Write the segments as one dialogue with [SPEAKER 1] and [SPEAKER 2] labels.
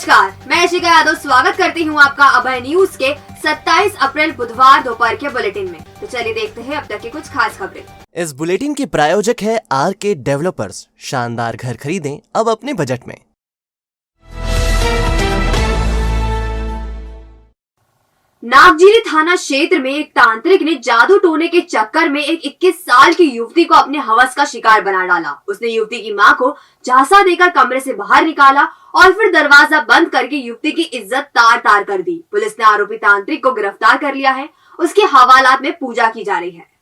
[SPEAKER 1] नमस्कार, मैं यशिका यादव स्वागत करती हूँ आपका अभय न्यूज के 27 अप्रैल बुधवार दोपहर के बुलेटिन में। तो चलिए देखते हैं अब तक की कुछ खास खबरें।
[SPEAKER 2] इस बुलेटिन के प्रायोजक है आरके डेवलपर्स। शानदार घर खरीदें अब अपने बजट में।
[SPEAKER 1] नागजीरी थाना क्षेत्र में एक तांत्रिक ने जादू टोने के चक्कर में एक 21 साल की युवती को अपने हवस का शिकार बना डाला। उसने युवती की मां को झांसा देकर कमरे से बाहर निकाला और फिर दरवाजा बंद करके युवती की इज्जत तार तार कर दी। पुलिस ने आरोपी तांत्रिक को गिरफ्तार कर लिया है। उसके हवालात में पूजा की जा रही है।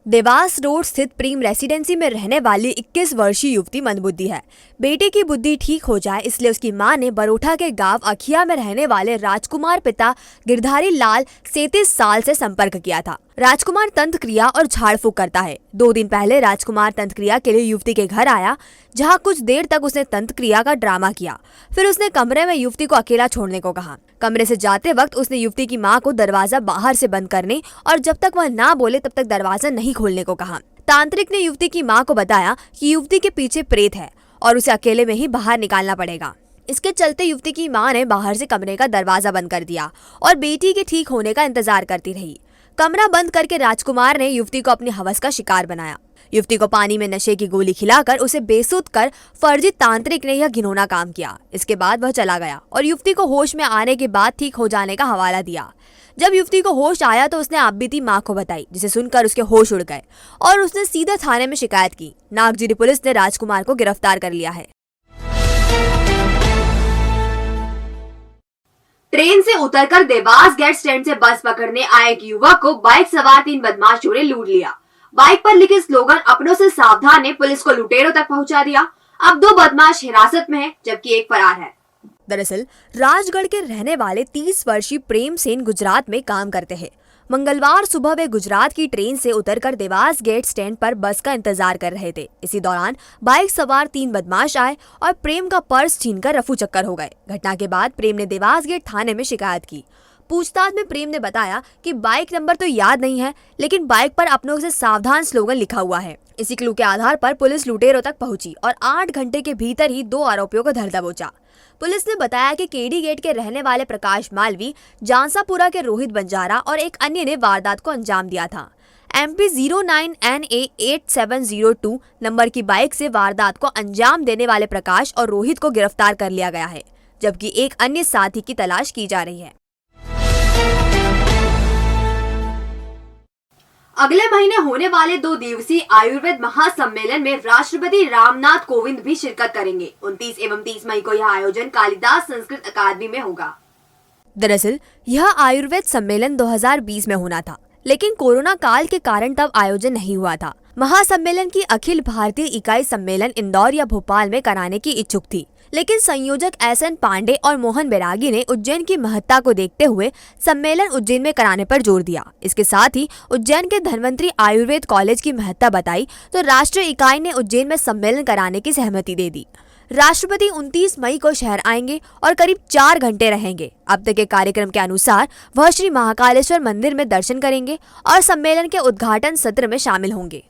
[SPEAKER 3] देवास रोड स्थित प्रेम रेसिडेंसी में रहने वाली 21 वर्षीय युवती मंदबुद्धि है। बेटे की बुद्धि ठीक हो जाए इसलिए उसकी मां ने बरोठा के गांव अखिया में रहने वाले राजकुमार पिता गिरधारी लाल 37 साल से संपर्क किया था। राजकुमार तंत्र क्रिया और झाड़ फूक करता है। 2 दिन पहले राजकुमार तंत्र क्रिया के लिए युवती के घर आया, जहां कुछ देर तक उसने तंत्र क्रिया का ड्रामा किया। फिर उसने कमरे में युवती को अकेला छोड़ने को कहा। कमरे से जाते वक्त उसने युवती की मां को दरवाजा बाहर से बंद करने और जब तक वह ना बोले तब तक दरवाजा नहीं खोलने को कहा। तांत्रिक ने युवती की मां को बताया कि युवती के पीछे प्रेत है और उसे अकेले में ही बाहर निकालना पड़ेगा। इसके चलते युवती की मां ने बाहर से कमरे का दरवाजा बंद कर दिया और बेटी के ठीक होने का इंतजार करती रही। कमरा बंद करके राजकुमार ने युवती को अपने हवस का शिकार बनाया। युवती को पानी में नशे की गोली खिलाकर उसे बेसुध कर फर्जी तांत्रिक ने यह घिनौना काम किया। इसके बाद वह चला गया और युवती को होश में आने के बाद ठीक हो जाने का हवाला दिया। जब युवती को होश आया तो उसने आपबीती मां को बताई, जिसे सुनकर उसके होश उड़ गए और उसने सीधे थाने में शिकायत की। नागजीरी पुलिस ने राजकुमार को गिरफ्तार कर लिया है।
[SPEAKER 1] ट्रेन से उतरकर देवास गेट स्टैंड से बस पकड़ने आए एक युवक को बाइक सवार 3 बदमाशों ने लूट लिया। बाइक पर लिखे स्लोगन अपनों से सावधान ने पुलिस को लुटेरों तक पहुंचा दिया। अब 2 बदमाश हिरासत में हैं, जबकि एक फरार है।
[SPEAKER 3] दरअसल राजगढ़ के रहने वाले 30 वर्षीय प्रेम सेन गुजरात में काम करते हैं। मंगलवार सुबह वे गुजरात की ट्रेन से उतरकर देवास गेट स्टैंड पर बस का इंतजार कर रहे थे। इसी दौरान बाइक सवार 3 बदमाश आए और प्रेम का पर्स छीनकर रफू चक्कर हो गए। घटना के बाद प्रेम ने देवास गेट थाने में शिकायत की। पूछताछ में प्रेम ने बताया कि बाइक नंबर तो याद नहीं है, लेकिन बाइक पर अपनों से सावधान स्लोगन लिखा हुआ है। इसी क्लू के आधार पर पुलिस लुटेरों तक पहुंची और 8 घंटे के भीतर ही 2 आरोपियों को धर दबोचा। पुलिस ने बताया कि केडी गेट के रहने वाले प्रकाश मालवी, जानसापुरा के रोहित बंजारा और एक अन्य ने वारदात को अंजाम दिया था। MP 09NA8702 नंबर की बाइक से वारदात को अंजाम देने वाले प्रकाश और रोहित को गिरफ्तार कर लिया गया है, जबकि एक अन्य साथी की तलाश की जा रही है।
[SPEAKER 1] अगले महीने होने वाले 2 दिवसीय आयुर्वेद महासम्मेलन में राष्ट्रपति रामनाथ कोविंद भी शिरकत करेंगे। 29 एवं 30 मई को यह आयोजन कालिदास संस्कृत अकादमी में होगा।
[SPEAKER 3] दरअसल यह आयुर्वेद सम्मेलन 2020 में होना था, लेकिन कोरोना काल के कारण तब आयोजन नहीं हुआ था। महासम्मेलन की अखिल भारतीय इकाई सम्मेलन इंदौर या भोपाल में कराने की इच्छुक थी, लेकिन संयोजक SN पांडे और मोहन बैरागी ने उज्जैन की महत्ता को देखते हुए सम्मेलन उज्जैन में कराने पर जोर दिया। इसके साथ ही उज्जैन के धन्वंतरी आयुर्वेद कॉलेज की महत्ता बताई तो राष्ट्रीय इकाई ने उज्जैन में सम्मेलन कराने की सहमति दे दी। राष्ट्रपति 29 मई को शहर आएंगे और करीब 4 घंटे रहेंगे। अब तक के कार्यक्रम के अनुसार वह श्री महाकालेश्वर मंदिर में दर्शन करेंगे और सम्मेलन के उद्घाटन सत्र में शामिल होंगे।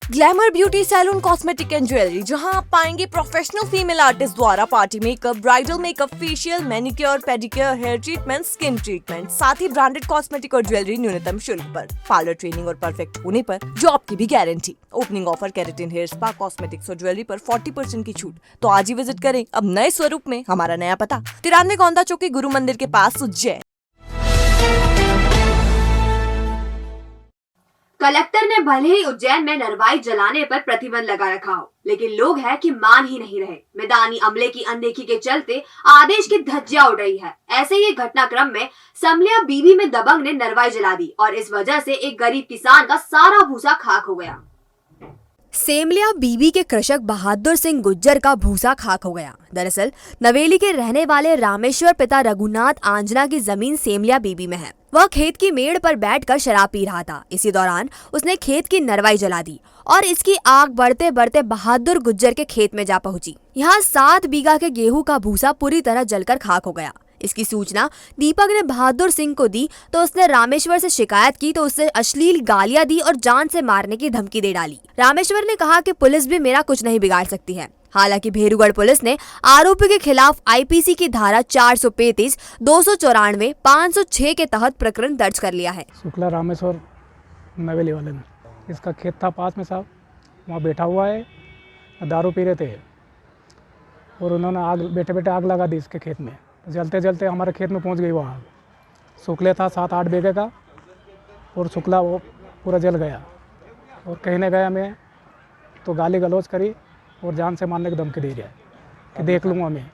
[SPEAKER 4] Glamour beauty salon cosmetic and jewellery, जहां आप पाएंगे प्रोफेशनल फीमेल आर्टिस्ट द्वारा party makeup, bridal makeup, facial, manicure, pedicure, hair treatment, skin treatment, साथ ही ब्रांडेड कॉस्मेटिक और ज्वेलरी न्यूनतम शुल्क पर। पार्लर ट्रेनिंग और परफेक्ट होने पर जॉब की भी guarantee. Opening offer keratin hair spa, cosmetics और ज्वेलरी पर 40% की छूट। तो आज ही विजिट करें अब नए स्वरूप में। हमारा नया पता 93 गोंदा चौकी, गुरु मंदिर के पास, उज्जैन।
[SPEAKER 1] कलेक्टर ने भले ही उज्जैन में नरवाई जलाने पर प्रतिबंध लगा रखा हो, लेकिन लोग हैं कि मान ही नहीं रहे। मैदानी अमले की अनदेखी के चलते आदेश की धज्जियां उड़ रही है। ऐसे ही घटनाक्रम में समलिया बीबी में दबंग ने नरवाई जला दी और इस वजह से एक गरीब किसान का सारा भूसा खाक हो गया।
[SPEAKER 3] सेमलिया बीबी के कृषक बहादुर सिंह गुज्जर का भूसा खाक हो गया। दरअसल नवेली के रहने वाले रामेश्वर पिता रघुनाथ आंजना की जमीन सेमलिया बीबी में है। वह खेत की मेड़ पर बैठकर शराब पी रहा था। इसी दौरान उसने खेत की नरवाई जला दी और इसकी आग बढ़ते बढ़ते बहादुर गुज्जर के खेत में जा पहुंची। यहाँ 7 बीघा के गेहूं का भूसा पूरी तरह जलकर खाक हो गया। इसकी सूचना दीपक ने बहादुर सिंह को दी तो उसने रामेश्वर से शिकायत की तो उससे अश्लील गालियां दी और जान से मारने की धमकी दे डाली। रामेश्वर ने कहा कि पुलिस भी मेरा कुछ नहीं बिगाड़ सकती है। हालांकि भेरूगढ़ पुलिस ने आरोपी के खिलाफ आईपीसी की धारा 435, 294, 506 के तहत प्रकरण दर्ज कर लिया है।
[SPEAKER 5] शुक्ला रामेश्वर नवेली वाले में इसका खेत था पास में साहब, वहाँ बैठा हुआ है, दारू पी रहे थे और उन्होंने आग बैठे आग लगा दी इसके खेत में। जलते जलते हमारे खेत में पहुँच गई वो आग। शुक्ले था 7-8 बीघे का और शुक्ला वो पूरा जल गया। और कहने गया मैं तो गाली गलौज करी और जान से मारने की धमकी दे रहा है कि देख लूँगा मैं।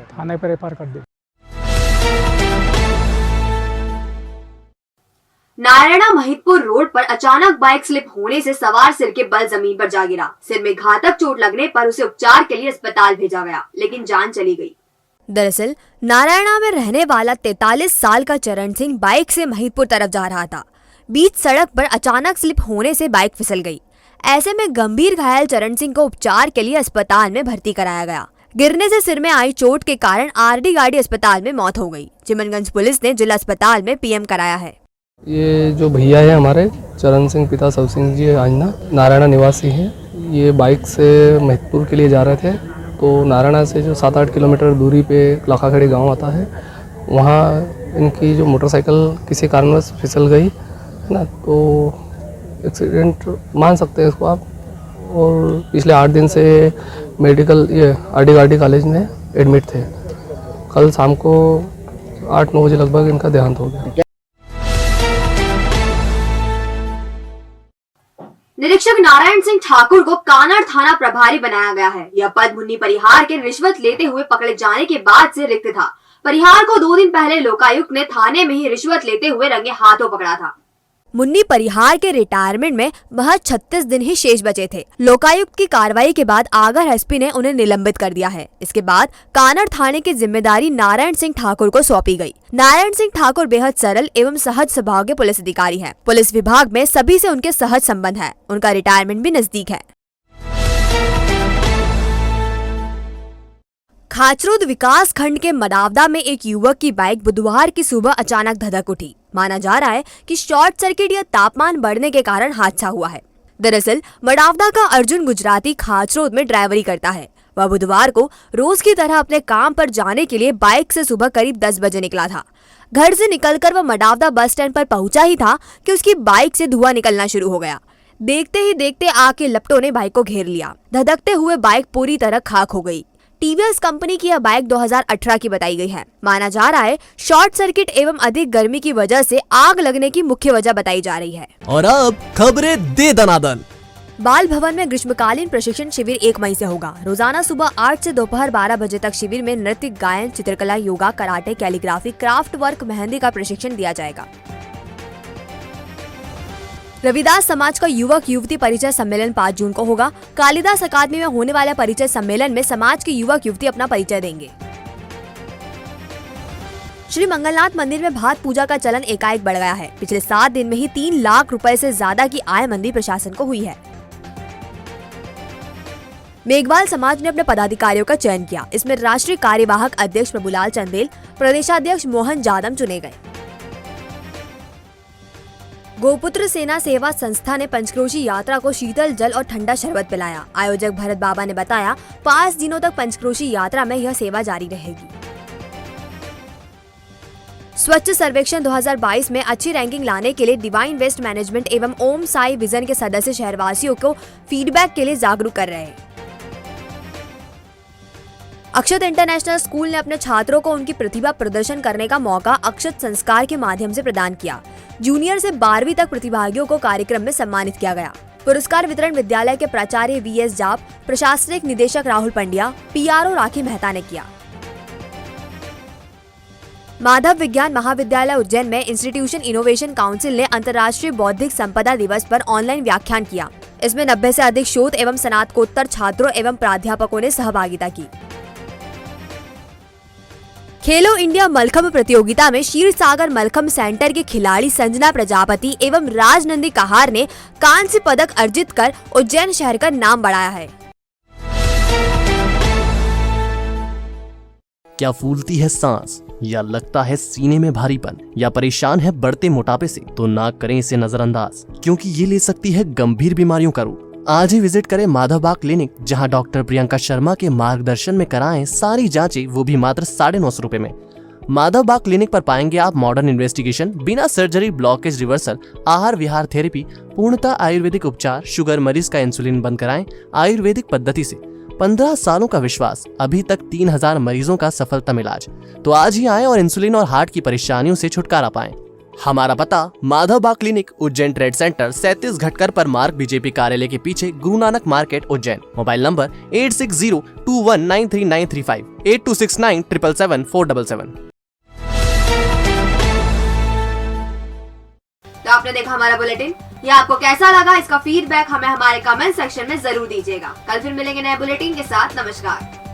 [SPEAKER 5] थाने पर एफआईआर कर दी।
[SPEAKER 1] नारायणा महिदपुर रोड पर अचानक बाइक स्लिप होने से सवार सिर के बल जमीन पर जा गिरा। सिर में घातक चोट लगने पर उसे उपचार के लिए अस्पताल भेजा गया, लेकिन जान चली गई।
[SPEAKER 3] दरअसल नारायणा में रहने वाला 43 साल का चरण सिंह बाइक से महिदपुर तरफ जा रहा था। बीच सड़क पर अचानक स्लिप होने से बाइक फिसल गई। ऐसे में गंभीर घायल चरण सिंह को उपचार के लिए अस्पताल में भर्ती कराया गया। गिरने से सिर में आई चोट के कारण आरडी गाड़ी अस्पताल में मौत हो गई। चिमनगंज पुलिस ने जिला अस्पताल में पीएम कराया है।
[SPEAKER 6] ये जो भैया है हमारे चरण सिंह पिता सब सिंह जी आजना नारायणा निवासी हैं। ये बाइक से महिदपुर के लिए जा रहे थे, तो नारायणा से जो 7-8 किलोमीटर दूरी पे लाखाखड़ी गांव आता है, वहाँ इनकी जो मोटरसाइकिल किसी कारणवश फिसल गई है ना, तो एक्सीडेंट मान सकते हैं इसको आप। और पिछले 8 दिन से मेडिकल आरडी गाड़ी कॉलेज में एडमिट थे। कल शाम को 8-9 बजे लगभग इनका देहांत हो गया।
[SPEAKER 1] निरीक्षक नारायण सिंह ठाकुर को कानड़ थाना प्रभारी बनाया गया है। यह पद मुन्नी परिहार के रिश्वत लेते हुए पकड़े जाने के बाद से रिक्त था। परिहार को 2 दिन पहले लोकायुक्त ने थाने में ही रिश्वत लेते हुए रंगे हाथों पकड़ा था।
[SPEAKER 3] मुन्नी परिहार के रिटायरमेंट में महज 36 दिन ही शेष बचे थे। लोकायुक्त की कार्रवाई के बाद आगर एसपी ने उन्हें निलंबित कर दिया है। इसके बाद कानड़ थाने की जिम्मेदारी नारायण सिंह ठाकुर को सौंपी गई। नारायण सिंह ठाकुर बेहद सरल एवं सहज स्वभाव के पुलिस अधिकारी हैं। पुलिस विभाग में सभी से उनके सहज संबंध है। उनका रिटायरमेंट भी नजदीक है। खाचरोद विकास खंड के मडावदा में एक युवक की बाइक बुधवार की सुबह अचानक धधक उठी। माना जा रहा है कि शॉर्ट सर्किट या तापमान बढ़ने के कारण हादसा हुआ है। दरअसल मडावदा का अर्जुन गुजराती खाचरोद में ड्राइवरी करता है। वह बुधवार को रोज की तरह अपने काम पर जाने के लिए बाइक से सुबह करीब 10 बजे निकला था। घर से निकलकर वह मडावदा बस स्टैंड पर पहुंचा ही था कि उसकी बाइक से धुआं निकलना शुरू हो गया। देखते ही देखते आग के लपटों ने बाइक को घेर लिया। धधकते हुए बाइक पूरी तरह खाक हो गई। टीवीएस कंपनी की यह बाइक 2018 की बताई गई है। माना जा रहा है शॉर्ट सर्किट एवं अधिक गर्मी की वजह से आग लगने की मुख्य वजह बताई जा रही है।
[SPEAKER 2] और अब खबरें दे दनादन।
[SPEAKER 3] बाल भवन में ग्रीष्मकालीन प्रशिक्षण शिविर 1 मई से होगा। रोजाना सुबह 8 से दोपहर 12 बजे तक शिविर में नृत्य, गायन, चित्रकला, yoga, karate, calligraphy, craft work, mehndi का प्रशिक्षण दिया जाएगा। रविदास समाज का युवक युवती परिचय सम्मेलन 5 जून को होगा। कालिदास अकादमी में होने वाला परिचय सम्मेलन में समाज के युवक युवती अपना परिचय देंगे। श्री मंगलनाथ मंदिर में भात पूजा का चलन एकाएक बढ़ गया है। पिछले 7 दिन में ही 3 लाख रुपए से ज्यादा की आय मंदिर प्रशासन को हुई है। मेघवाल समाज ने अपने पदाधिकारियों का चयन किया। इसमें राष्ट्रीय कार्यवाहक अध्यक्ष प्रभुलाल चंदेल, प्रदेशाध्यक्ष मोहन जादम चुने गए। गोपुत्र सेना सेवा संस्था ने पंचक्रोशी यात्रा को शीतल जल और ठंडा शरबत पिलाया। आयोजक भरत बाबा ने बताया 5 दिनों तक पंचक्रोशी यात्रा में यह सेवा जारी रहेगी। स्वच्छ सर्वेक्षण 2022 में अच्छी रैंकिंग लाने के लिए डिवाइन वेस्ट मैनेजमेंट एवं ओम साई विजन के सदस्य शहरवासियों को फीडबैक के लिए जागरूक कर रहे हैं। अक्षत इंटरनेशनल स्कूल ने अपने छात्रों को उनकी प्रतिभा प्रदर्शन करने का मौका अक्षत संस्कार के माध्यम से प्रदान किया। जूनियर से 12वीं तक प्रतिभागियों को कार्यक्रम में सम्मानित किया गया। पुरस्कार वितरण विद्यालय के प्राचार्य वीएस जाप, प्रशासनिक निदेशक राहुल पंड्या, पीआरओ राखी मेहता ने किया। माधव विज्ञान महाविद्यालय उज्जैन में इंस्टीट्यूशन इनोवेशन काउंसिल ने अंतर्राष्ट्रीय बौद्धिक संपदा दिवस पर ऑनलाइन व्याख्यान किया। इसमें 90 से अधिक शोध एवं स्नातकोत्तर छात्रों एवं प्राध्यापकों ने सहभागिता की। खेलो इंडिया मलखम्ब प्रतियोगिता में क्षीर सागर मलखम्ब सेंटर के खिलाड़ी संजना प्रजापति एवं राजनंदी कहार ने कांस्य पदक अर्जित कर उज्जैन शहर का नाम बढ़ाया है।
[SPEAKER 2] क्या फूलती है सांस, या लगता है सीने में भारीपन, या परेशान है बढ़ते मोटापे से, तो ना करें इसे नजरअंदाज, क्योंकि ये ले सकती है गंभीर बीमारियों का रूप। आज ही विजिट करें माधवबाग क्लिनिक, जहां डॉक्टर प्रियंका शर्मा के मार्गदर्शन में कराएं सारी जांचें, वो भी मात्र 950 रुपए में। माधवबाग क्लिनिक पर पाएंगे आप मॉडर्न इन्वेस्टिगेशन, बिना सर्जरी, ब्लॉकेज रिवर्सल, आहार विहार थेरेपी, पूर्णतः आयुर्वेदिक उपचार, शुगर मरीज का इंसुलिन बंद कराएं आयुर्वेदिक पद्धति से। 15 सालों का विश्वास, अभी तक 3000 मरीजों का सफलतम इलाज। तो आज ही आएं और इंसुलिन और हार्ट की परेशानियों से छुटकारा पाएं। हमारा पता Madhavbaug clinic, Ujjain trade centre 37 घटकर पर मार्ग, बीजेपी कार्यालय के पीछे, Guru Nanak market, Ujjain. Mobile number 8602193935, 8269777477।
[SPEAKER 1] तो आपने देखा हमारा बुलेटिन, ये आपको कैसा लगा, इसका फीडबैक हमें हमारे कमेंट सेक्शन में जरूर दीजिएगा। कल फिर मिलेंगे नए बुलेटिन के साथ। नमस्कार।